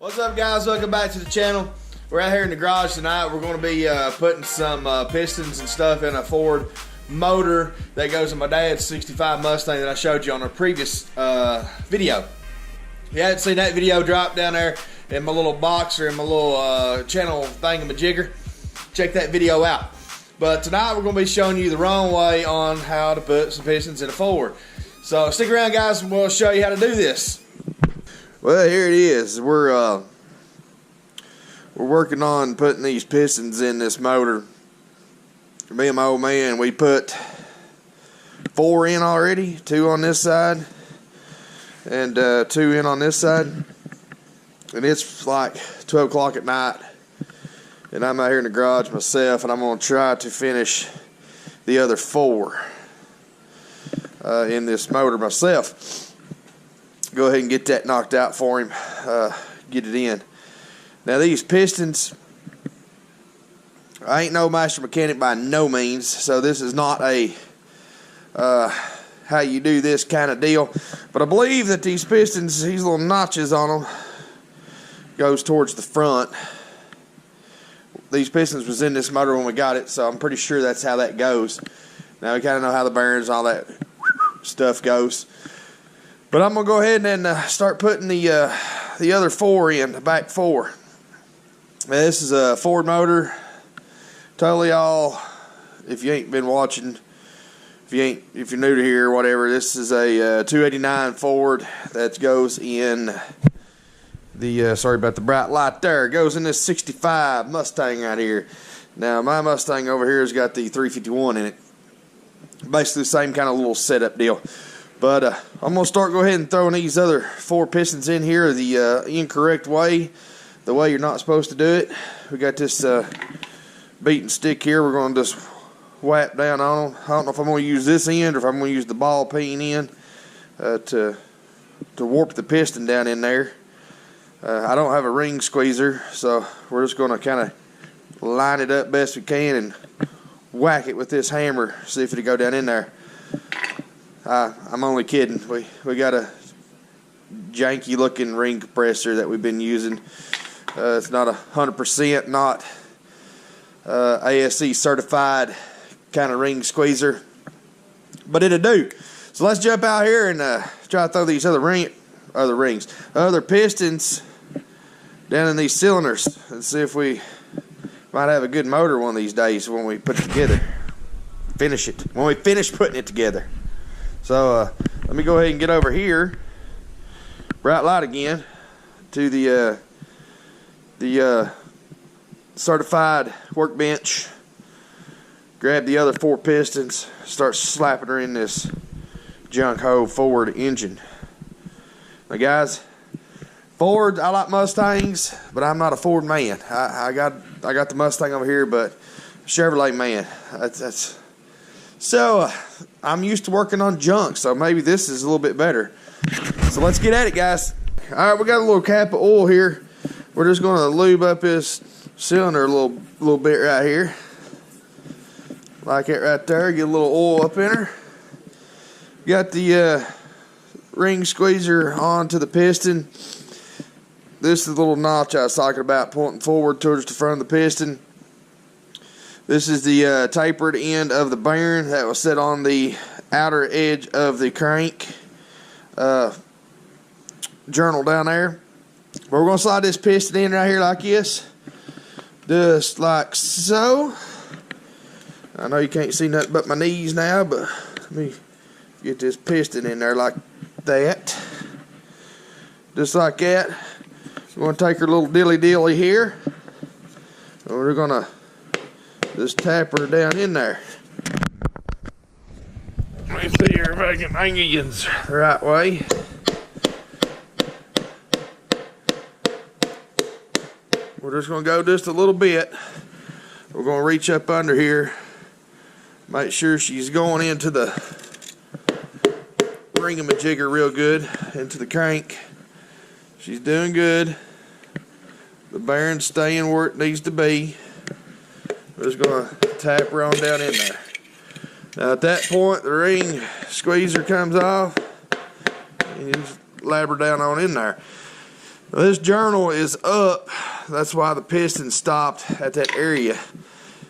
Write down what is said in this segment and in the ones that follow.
What's up, guys? Welcome back to the channel. We're out here in the garage tonight. We're going to be putting some pistons and stuff in a Ford motor that goes in my dad's 65 Mustang that I showed you on a previous video. If you hadn't seen that video, drop down there in my little box or in my little channel thingamajigger. Check that video out. But tonight we're going to be showing you the wrong way on how to put some pistons in a Ford. So stick around, guys, and we'll show you how to do this. Well, here it is. We're working on putting these pistons in this motor. Me and my old man, we put 4 in already, 2 on this side and 2 in on this side. And it's like 12 o'clock at night, and I'm out here in the garage myself, and I'm going to try to finish the other 4 in this motor myself. Go ahead and get that knocked out for him, get it in. Now these pistons, I ain't no master mechanic by no means, so this is not a how you do this kind of deal. But I believe that these pistons, these little notches on them, goes towards the front. These pistons was in this motor when we got it, so I'm pretty sure that's how that goes. Now we kind of know how the bearings, all that stuff goes. But I'm going to go ahead and start putting the other 4 in, the back 4. Now, this is a Ford motor. Totally all, if you ain't been watching, if you're new to here or whatever, this is a 289 Ford that goes in the, sorry about the bright light there, it goes in this 65 Mustang right here. Now, my Mustang over here has got the 351 in it. Basically the same kind of little setup deal. But I'm going to go ahead and throwing these other 4 pistons in here the incorrect way, the way you're not supposed to do it. We got this beating stick here. We're going to just whap down on them. I don't know if I'm going to use this end or if I'm going to use the ball peen end to warp the piston down in there. I don't have a ring squeezer, so we're just going to kind of line it up best we can and whack it with this hammer, see if it'll go down in there. I'm only kidding. We got a janky looking ring compressor that we've been using. It's not 100% not ASC certified kind of ring squeezer, but it'll do. So let's jump out here and try to throw these other pistons down in these cylinders and see if we might have a good motor one of these days when we put it together. When we finish putting it together. So let me go ahead and get over here, bright light again, to the certified workbench. Grab the other 4 pistons, start slapping her in this junk hole Ford engine. Now guys, Ford, I like Mustangs, but I'm not a Ford man. I got the Mustang over here, but Chevrolet man. So I'm used to working on junk, so maybe this is a little bit better. So let's get at it, guys. All right, we got a little cap of oil here. We're just going to lube up this cylinder a little bit right here, like it right there. Get a little oil up in her. Got the ring squeezer onto the piston. This is the little notch I was talking about, pointing forward towards the front of the piston. This is the tapered end of the bearing that was set on the outer edge of the crank journal down there. But we're going to slide this piston in right here like this. Just like so. I know you can't see nothing but my knees now, but let me get this piston in there like that. Just like that. We're going to take our little dilly-dilly here. And we're going to just tap her down in there. Let me see here if I can hang engines the right way. We're just going to go just a little bit. We're going to reach up under here. Make sure she's going into the ringamajigger real good, into the crank. She's doing good. The bearing's staying where it needs to be. We're just going to tap her on down in there. Now at that point, the ring squeezer comes off, and you just lab her down on in there. This journal is up. That's why the piston stopped at that area.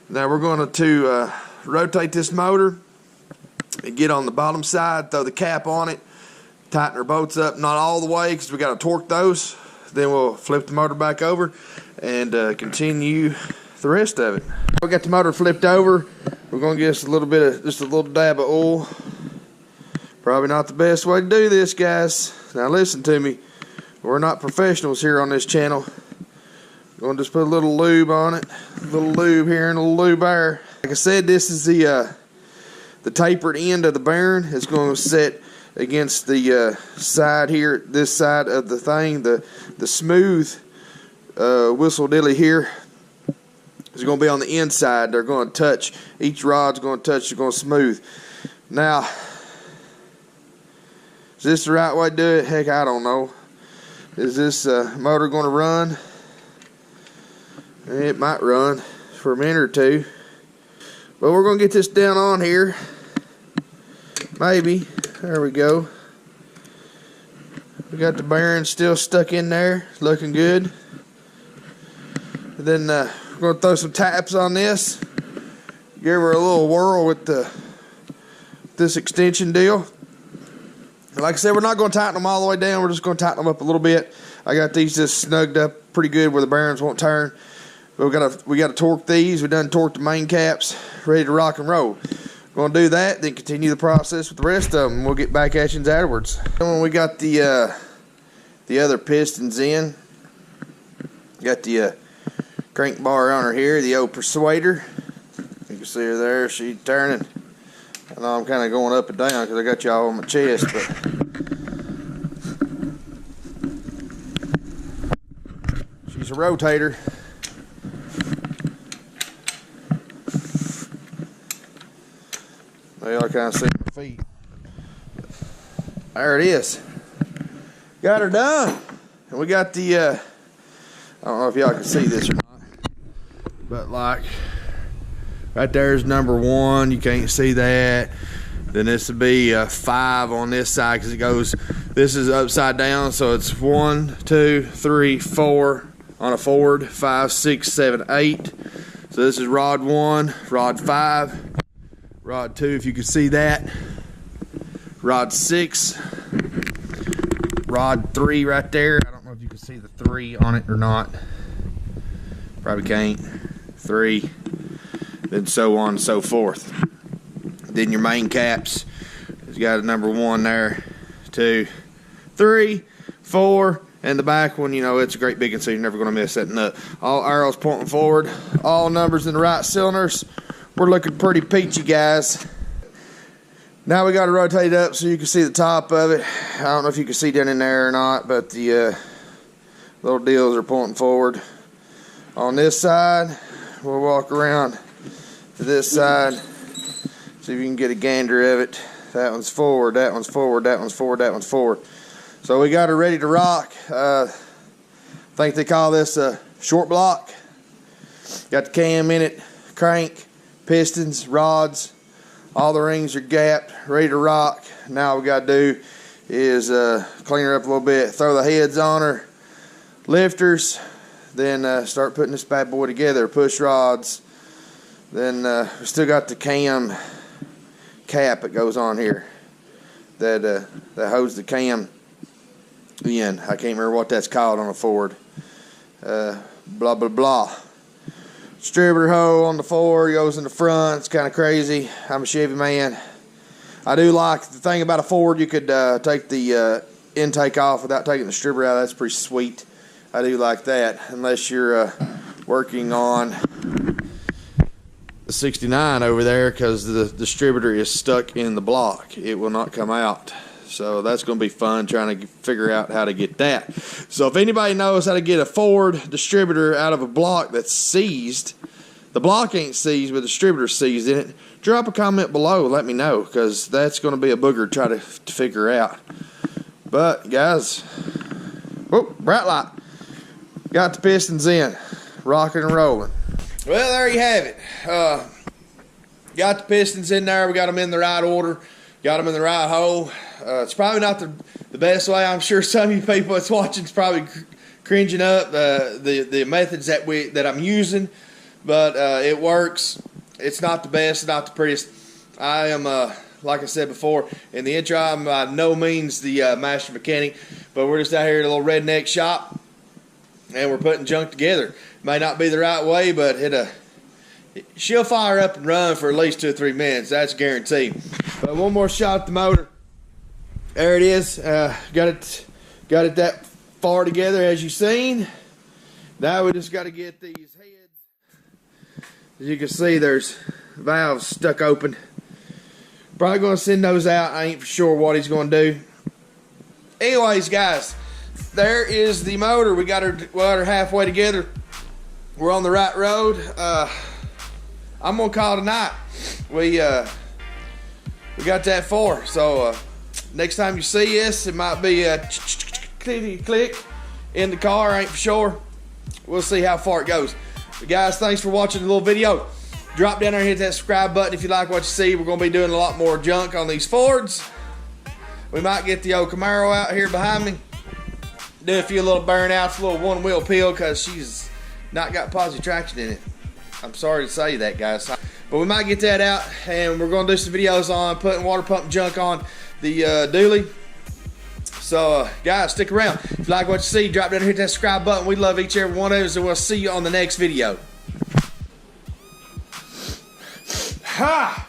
Now we're going to rotate this motor and get on the bottom side, throw the cap on it, tighten our bolts up, not all the way because we got to torque those. Then we'll flip the motor back over and continue the rest of it. We got the motor flipped over. We're going to get us a little bit of, just a little dab of oil. Probably not the best way to do this, guys. Now listen to me. We're not professionals here on this channel. We're going to just put a little lube on it. A little lube here and a little lube there. Like I said, this is the tapered end of the bearing. It's going to set against the side here, this side of the thing. The smooth whistle dilly here is going to be on the inside. They're going to touch. Each rod's going to touch. They're going to smooth. Now, is this the right way to do it? Heck, I don't know. Is this motor going to run? It might run for a minute or two. But we're going to get this down on here. Maybe. There we go. We got the bearing still stuck in there. Looking good. And then we're going to throw some taps on this. Give her a little whirl with this extension deal. Like I said, we're not going to tighten them all the way down. We're just going to tighten them up a little bit. I got these just snugged up pretty good where the bearings won't turn. But we got to torque these. We done torqued the main caps, ready to rock and roll. We're going to do that, then continue the process with the rest of them. We'll get back at you afterwards. When we got the other pistons in, got the crank bar on her here, the old Persuader. You can see her there. She's turning. I know I'm kind of going up and down because I got y'all on my chest, but she's a rotator. Y'all kind of see my feet. There it is. Got her done. And we got the, I don't know if y'all can see this or not, but like, right there's number 1. You can't see that. Then this would be a 5 on this side because it goes, this is upside down, so it's 1, 2, 3, 4 on a Ford, 5, 6, 7, 8. So this is rod 1, rod 5. Rod 2, if you can see that. Rod 6. Rod 3 right there. I don't know if you can see the 3 on it or not. Probably can't. 3. Then so on and so forth. Then your main caps. It's got a number 1 there. 2, 3, 4. And the back one, you know, it's a great big one, so you're never going to miss that nut. All arrows pointing forward. All numbers in the right cylinders. We're looking pretty peachy, guys. Now we got to rotate it up so you can see the top of it. I don't know if you can see down in there or not, but the little deals are pointing forward. On this side, we'll walk around to this side. See if you can get a gander of it. That one's forward, that one's forward, that one's forward, that one's forward. So we got her ready to rock. I think they call this a short block. Got the cam in it, crank, pistons, rods, all the rings are gapped, ready to rock. Now all we got to do is clean her up a little bit, throw the heads on her, lifters, then start putting this bad boy together, push rods. Then we still got the cam cap that goes on here that holds the cam in. I can't remember what that's called on a Ford. Blah, blah, blah. Distributor hole on the Ford goes in the front. It's kind of crazy. I'm a Chevy man. I do like the thing about a Ford. You could take the intake off without taking the distributor out. That's pretty sweet. I do like that. Unless you're working on the 69 over there, because the distributor is stuck in the block. It will not come out. So that's going to be fun trying to figure out how to get that. So if anybody knows how to get a Ford distributor out of a block that's seized, the block ain't seized, but the distributor's seized in it, drop a comment below. Let me know, because that's going to be a booger to try to figure out. But, guys, oh, bright light. Got the pistons in, rocking and rolling. Well, there you have it. Got the pistons in there. We got them in the right order. Got them in the right hole. It's probably not the best way. I'm sure some of you people that's watching is probably cringing up the methods that I'm using, but it works. It's not the best, not the prettiest. I am, like I said before in the intro, I'm by no means the master mechanic, but we're just out here at a little redneck shop, and we're putting junk together. May not be the right way, but she'll fire up and run for at least 2 or 3 minutes. That's guaranteed. But one more shot at the motor. There it is. Got it that far together, as you've seen. Now we just got to get these heads. As you can see, there's valves stuck open. Probably going to send those out. I ain't for sure what he's going to do. Anyways, guys, there is the motor. We got her halfway together. We're on the right road. I'm going to call it a night. We got that far. So next time you see us, it might be a click in the car. I ain't for sure. We'll see how far it goes. But guys, thanks for watching the little video. Drop down there and hit that subscribe button if you like what you see. We're going to be doing a lot more junk on these Fords. We might get the old Camaro out here behind me. Do a few little burnouts, a little one-wheel peel, because she's not got positive traction in it. I'm sorry to say that, guys. But we might get that out, and we're going to do some videos on putting water pump junk on the dually. So, guys, stick around. If you like what you see, drop down and hit that subscribe button. We love each and every one of us, and we'll see you on the next video. Ha!